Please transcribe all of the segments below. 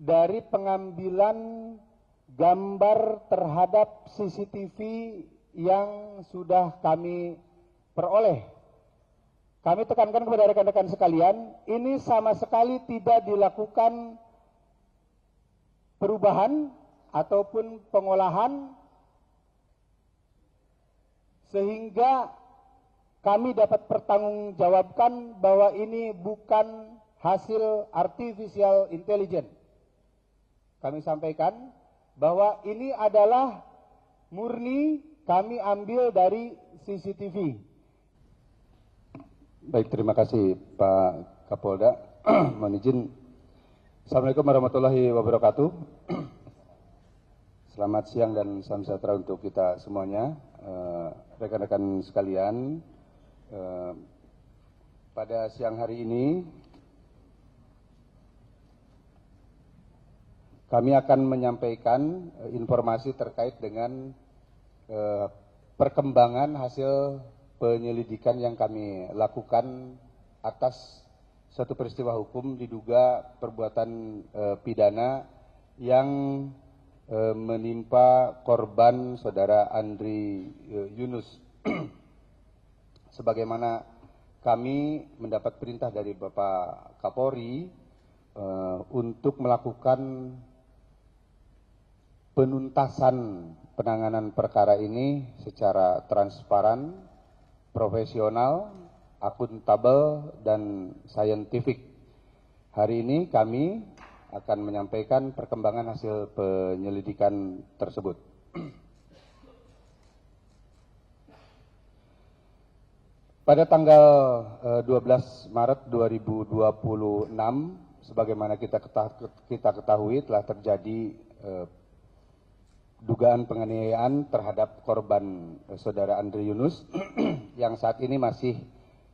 dari pengambilan gambar terhadap CCTV yang sudah kami peroleh. Kami tekankan kepada rekan-rekan sekalian, ini sama sekali tidak dilakukan perubahan ataupun pengolahan sehingga kami dapat pertanggungjawabkan bahwa ini bukan hasil artificial intelligence. Kami sampaikan bahwa ini adalah murni kami ambil dari CCTV. Baik, terima kasih Pak Kapolda. Mohon izin. Assalamualaikum warahmatullahi wabarakatuh. Selamat siang dan salam sejahtera untuk kita semuanya. Rekan-rekan sekalian, pada siang hari ini kami akan menyampaikan informasi terkait dengan perkembangan hasil penyelidikan yang kami lakukan atas suatu peristiwa hukum diduga perbuatan pidana yang menimpa korban saudara Andri Yunus. Sebagaimana kami mendapat perintah dari Bapak Kapolri untuk melakukan penuntasan penanganan perkara ini secara transparan, profesional, akuntabel, dan saintifik. Hari ini kami akan menyampaikan perkembangan hasil penyelidikan tersebut. Pada tanggal 12 Maret 2026, sebagaimana kita ketahui telah terjadi dugaan penganiayaan terhadap korban saudara Andri Yunus yang saat ini masih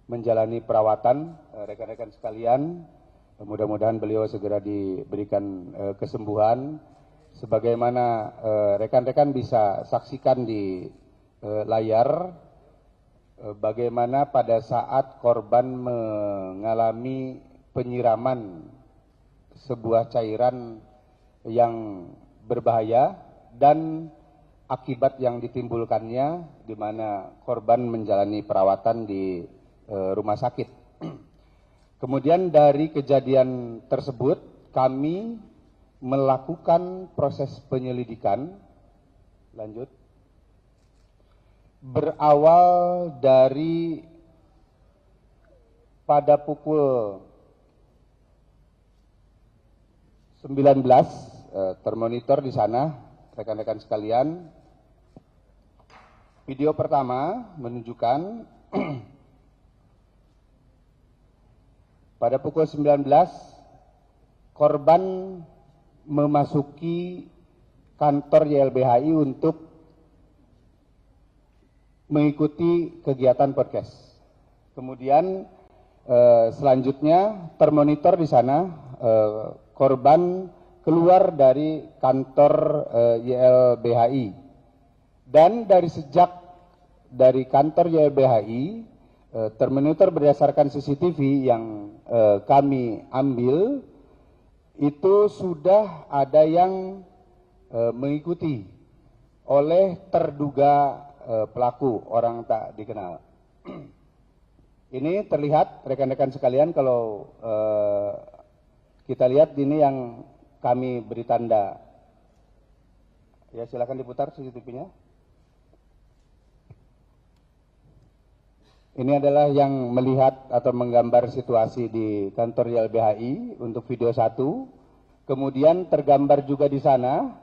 menjalani perawatan. Rekan-rekan sekalian, mudah-mudahan beliau segera diberikan kesembuhan. Sebagaimana rekan-rekan bisa saksikan di layar, bagaimana pada saat korban mengalami penyiraman sebuah cairan yang berbahaya dan akibat yang ditimbulkannya di mana korban menjalani perawatan di rumah sakit. Kemudian dari kejadian tersebut kami melakukan proses penyelidikan lanjut berawal dari pada pukul 19 termonitor di sana. Rekan-rekan sekalian, video pertama menunjukkan pada pukul 19 korban memasuki kantor YLBHI untuk mengikuti kegiatan podcast. Kemudian selanjutnya termonitor di sana korban keluar dari kantor YLBHI, dan dari sejak dari kantor YLBHI termonitor berdasarkan CCTV yang kami ambil itu sudah ada yang mengikuti oleh terduga pelaku orang tak dikenal. Ini terlihat rekan-rekan sekalian kalau kita lihat ini yang kami beri tanda. Ya, silakan diputar CCTV-nya. Ini adalah yang melihat atau menggambar situasi di kantor YLBHI untuk video 1. Kemudian tergambar juga di sana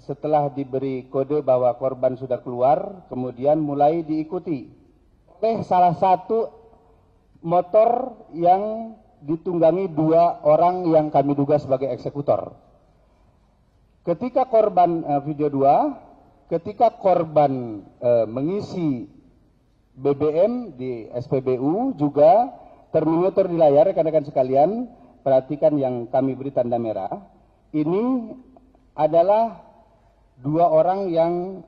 setelah diberi kode bahwa korban sudah keluar, kemudian mulai diikuti oleh salah satu motor yang ditunggangi 2 orang yang kami duga sebagai eksekutor. Ketika korban video 2, ketika korban mengisi BBM di SPBU juga termonitor di layar. Rekan-rekan sekalian, perhatikan yang kami beri tanda merah. Ini adalah 2 orang yang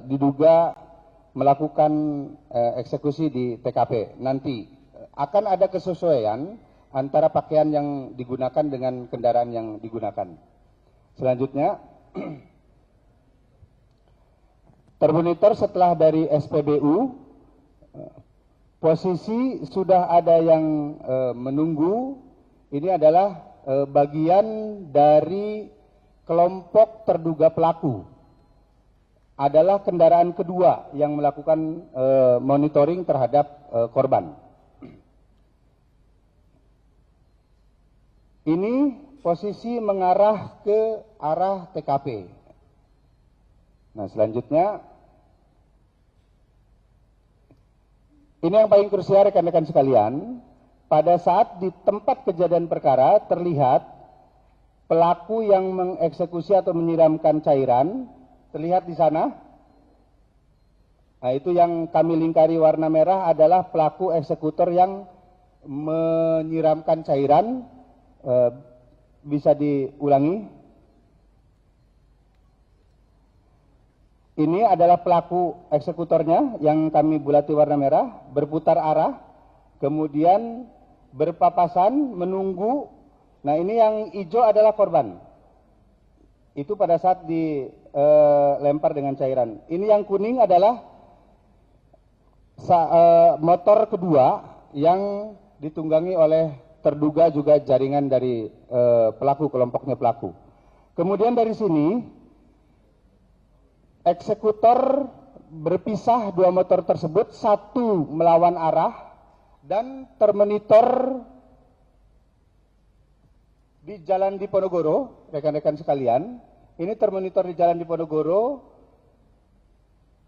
diduga melakukan eksekusi di TKP. Nanti akan ada kesesuaian antara pakaian yang digunakan dengan kendaraan yang digunakan. Selanjutnya, termonitor setelah dari SPBU, posisi sudah ada yang menunggu. Ini adalah bagian dari kelompok terduga pelaku. Adalah kendaraan kedua yang melakukan monitoring terhadap korban. Ini posisi mengarah ke arah TKP. Nah, selanjutnya, ini yang paling krusial rekan-rekan sekalian. Pada saat di tempat kejadian perkara terlihat pelaku yang mengeksekusi atau menyiramkan cairan, terlihat di sana. Nah, itu yang kami lingkari warna merah adalah pelaku eksekutor yang menyiramkan cairan. Bisa diulangi. Ini adalah pelaku eksekutornya yang kami bulati warna merah, berputar arah, kemudian berpapasan, menunggu. Nah, ini yang hijau adalah korban. Itu pada saat dilempar dengan cairan. Ini yang kuning adalah motor kedua yang ditunggangi oleh terduga juga jaringan dari pelaku, kelompoknya pelaku. Kemudian dari sini, eksekutor berpisah dua motor tersebut, satu melawan arah, dan termonitor di Jalan Diponegoro, rekan-rekan sekalian. Ini termonitor di Jalan Diponegoro,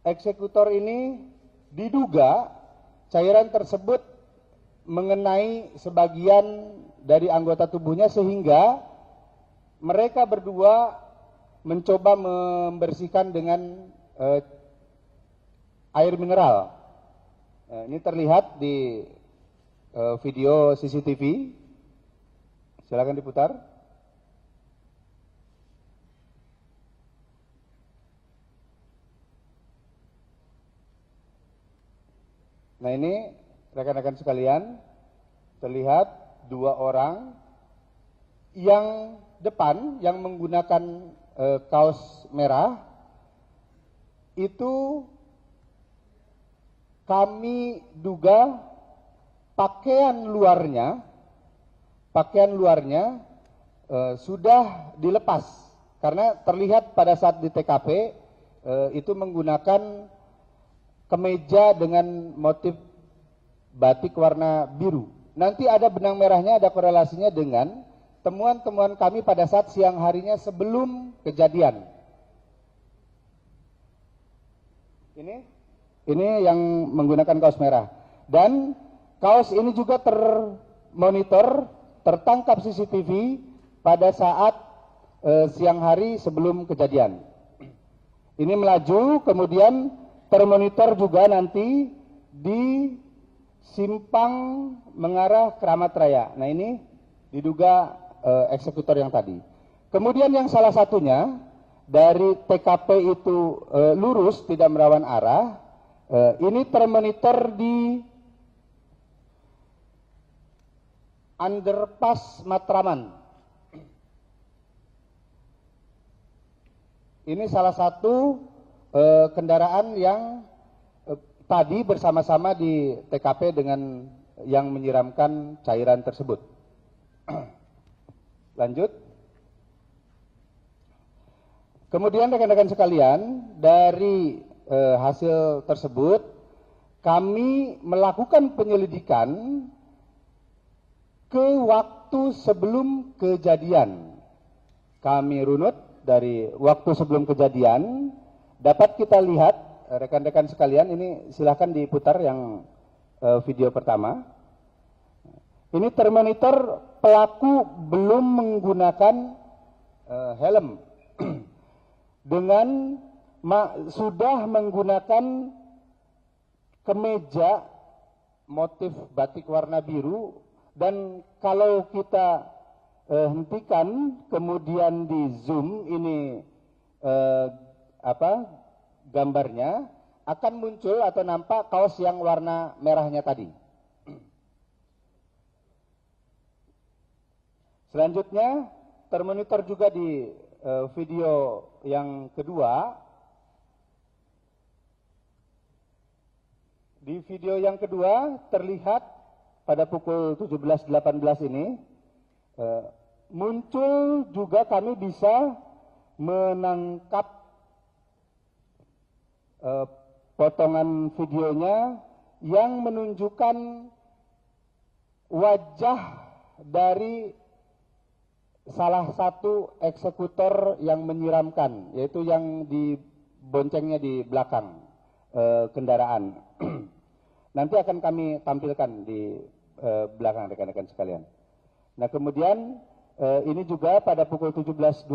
eksekutor ini diduga cairan tersebut mengenai sebagian dari anggota tubuhnya sehingga mereka berdua mencoba membersihkan dengan air mineral. Ini terlihat di video CCTV. Silakan diputar. Nah, ini rekan-rekan sekalian, terlihat dua orang yang depan yang menggunakan kaos merah itu kami duga pakaian luarnya sudah dilepas karena terlihat pada saat di TKP itu menggunakan kemeja dengan motif batik warna biru. Nanti ada benang merahnya, ada korelasinya dengan temuan-temuan kami pada saat siang harinya sebelum kejadian. Ini yang menggunakan kaos merah. Dan kaos ini juga termonitor, tertangkap CCTV pada saat siang hari sebelum kejadian. Ini melaju, kemudian termonitor juga nanti di simpang mengarah Keramat Raya. Nah, ini diduga eksekutor yang tadi. Kemudian yang salah satunya dari TKP itu lurus tidak melawan arah. Ini termonitor di underpass Matraman. Ini salah satu kendaraan yang tadi bersama-sama di TKP dengan yang menyiramkan cairan tersebut. Lanjut. Kemudian rekan-rekan sekalian, dari hasil tersebut kami melakukan penyelidikan ke waktu sebelum kejadian. Kami runut dari waktu sebelum kejadian, dapat kita lihat rekan-rekan sekalian, ini silahkan diputar yang video pertama. Ini termonitor pelaku belum menggunakan helm dengan sudah menggunakan kemeja motif batik warna biru, dan kalau kita hentikan kemudian di zoom ini gambarnya akan muncul atau nampak kaos yang warna merahnya tadi. Selanjutnya termonitor juga di video yang kedua. Di video yang kedua terlihat pada pukul 17.18 ini muncul juga kami bisa menangkap potongan videonya yang menunjukkan wajah dari salah satu eksekutor yang menyiramkan, yaitu yang diboncengnya di belakang kendaraan. Nanti akan kami tampilkan di belakang rekan-rekan sekalian. Nah, kemudian ini juga pada pukul 17.22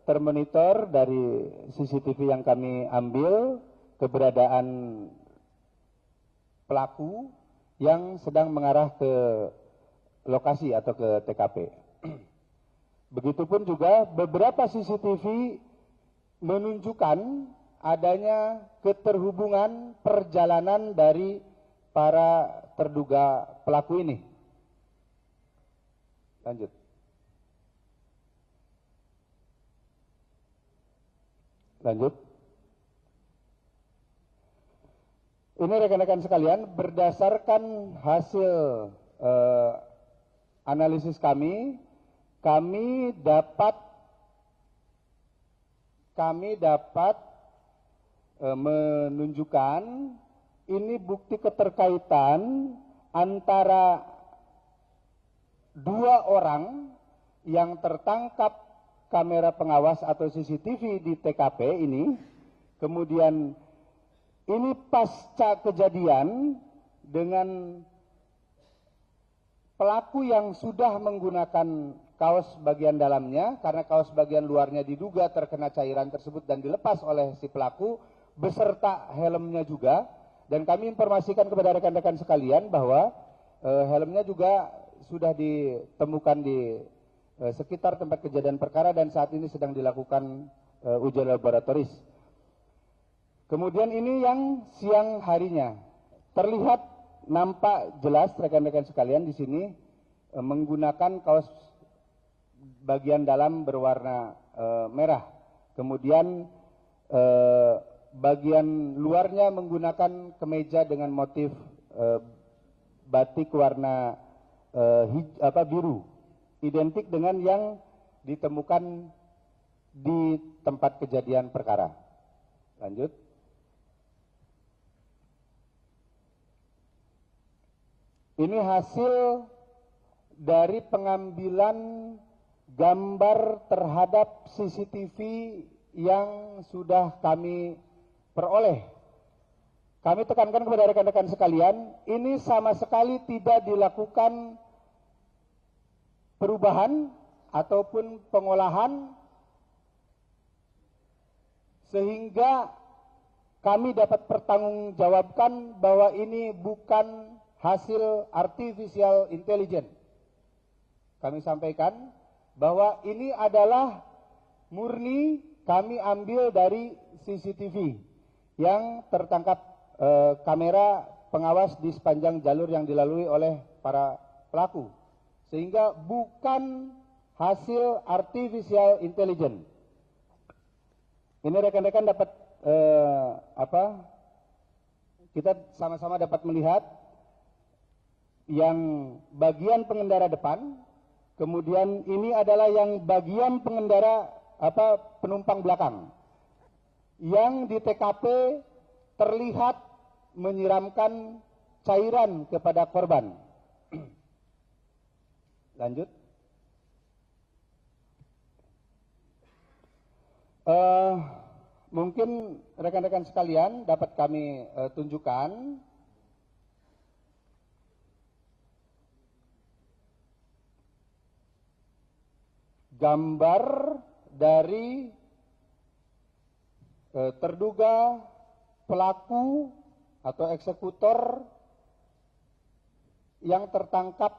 termonitor dari CCTV yang kami ambil keberadaan pelaku yang sedang mengarah ke lokasi atau ke TKP. Begitupun juga beberapa CCTV menunjukkan adanya keterhubungan perjalanan dari para terduga pelaku ini. Lanjut. Lanjut. Ini rekan-rekan sekalian, berdasarkan hasil analisis kami dapat menunjukkan ini bukti keterkaitan antara dua orang yang tertangkap kamera pengawas atau CCTV di TKP ini. Kemudian ini pasca kejadian dengan pelaku yang sudah menggunakan kaos bagian dalamnya, karena kaos bagian luarnya diduga terkena cairan tersebut dan dilepas oleh si pelaku beserta helmnya juga. Dan kami informasikan kepada rekan-rekan sekalian bahwa helmnya juga sudah ditemukan di sekitar tempat kejadian perkara dan saat ini sedang dilakukan uji laboratoris. Kemudian ini yang siang harinya terlihat nampak jelas rekan-rekan sekalian di sini menggunakan kaos bagian dalam berwarna merah. Kemudian bagian luarnya menggunakan kemeja dengan motif batik warna biru, identik dengan yang ditemukan di tempat kejadian perkara. Lanjut. Ini hasil dari pengambilan gambar terhadap CCTV yang sudah kami peroleh. Kami tekankan kepada rekan-rekan sekalian, ini sama sekali tidak dilakukan perubahan ataupun pengolahan sehingga kami dapat pertanggungjawabkan bahwa ini bukan hasil artificial intelligence. Kami sampaikan bahwa ini adalah murni kami ambil dari CCTV yang tertangkap kamera pengawas di sepanjang jalur yang dilalui oleh para pelaku. Sehingga bukan hasil artificial intelligence. Ini rekan-rekan dapat kita sama-sama dapat melihat yang bagian pengendara depan, kemudian ini adalah yang bagian pengendara penumpang belakang. Yang di TKP terlihat menyiramkan cairan kepada korban. Lanjut. Mungkin rekan-rekan sekalian dapat kami tunjukkan gambar dari terduga pelaku atau eksekutor yang tertangkap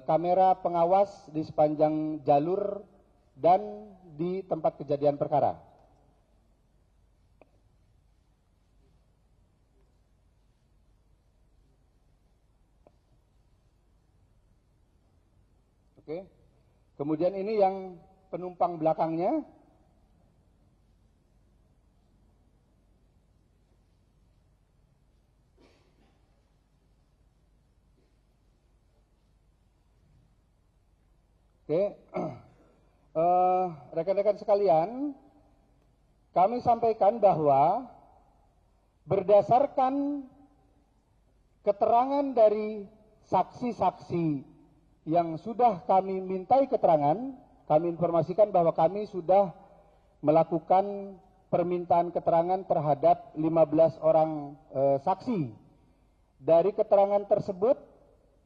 kamera pengawas di sepanjang jalur dan di tempat kejadian perkara. Oke. Kemudian ini yang penumpang belakangnya. Oke. Rekan-rekan sekalian, kami sampaikan bahwa berdasarkan keterangan dari saksi-saksi yang sudah kami mintai keterangan, kami informasikan bahwa kami sudah melakukan permintaan keterangan terhadap 15 orang saksi. Dari keterangan tersebut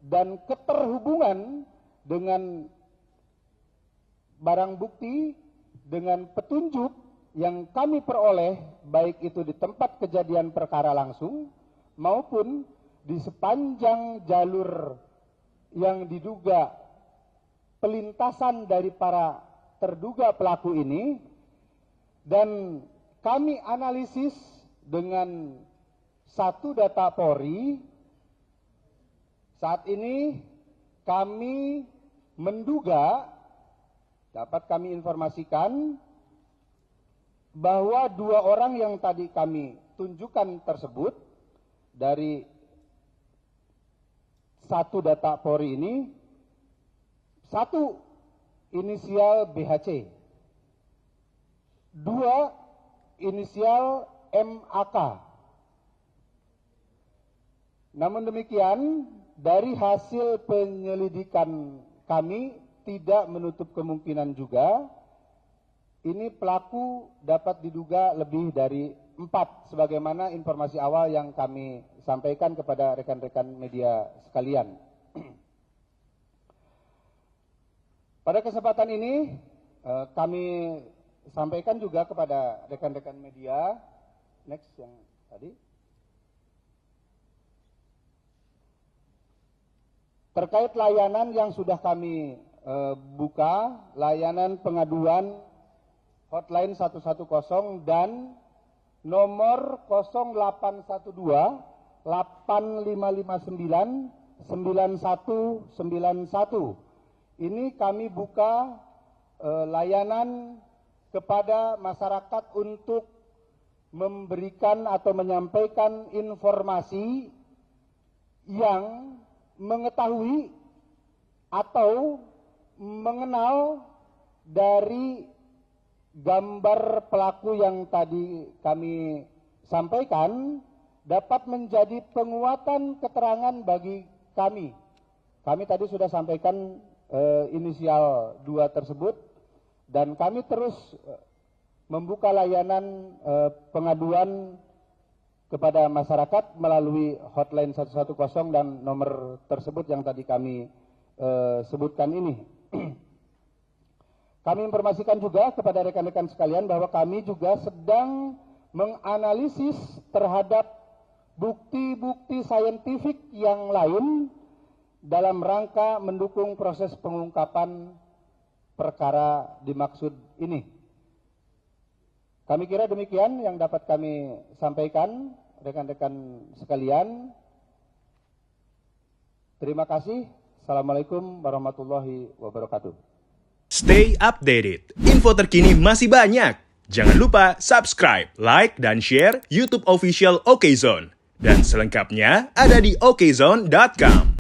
dan keterhubungan dengan barang bukti, dengan petunjuk yang kami peroleh, baik itu di tempat kejadian perkara langsung maupun di sepanjang jalur yang diduga pelintasan dari para terduga pelaku ini, dan kami analisis dengan satu data Polri. Saat ini kami menduga, dapat kami informasikan bahwa 2 orang yang tadi kami tunjukkan tersebut dari satu data Polri ini, satu inisial BHC, 2 inisial MAK. Namun demikian, dari hasil penyelidikan kami tidak menutup kemungkinan juga ini pelaku dapat diduga lebih dari 4, sebagaimana informasi awal yang kami sampaikan kepada rekan-rekan media sekalian. Pada kesempatan ini kami sampaikan juga kepada rekan-rekan media, next yang tadi, terkait layanan yang sudah kami buka, layanan pengaduan hotline 110 dan nomor 0812 8559 9191. Ini kami buka layanan kepada masyarakat untuk memberikan atau menyampaikan informasi yang mengetahui atau mengenal dari gambar pelaku yang tadi kami sampaikan, dapat menjadi penguatan keterangan bagi kami. Kami tadi sudah sampaikan inisial 2 tersebut, dan kami terus membuka layanan pengaduan kepada masyarakat melalui hotline 110 dan nomor tersebut yang tadi kami sebutkan ini. Kami informasikan juga kepada rekan-rekan sekalian bahwa kami juga sedang menganalisis terhadap bukti-bukti saintifik yang lain dalam rangka mendukung proses pengungkapan perkara dimaksud ini. Kami kira demikian yang dapat kami sampaikan, rekan-rekan sekalian. Terima kasih. Assalamualaikum warahmatullahi wabarakatuh. Stay updated. Info terkini masih banyak. Jangan lupa subscribe, like, dan share YouTube official OKZone. Dan selengkapnya ada di okezone.com.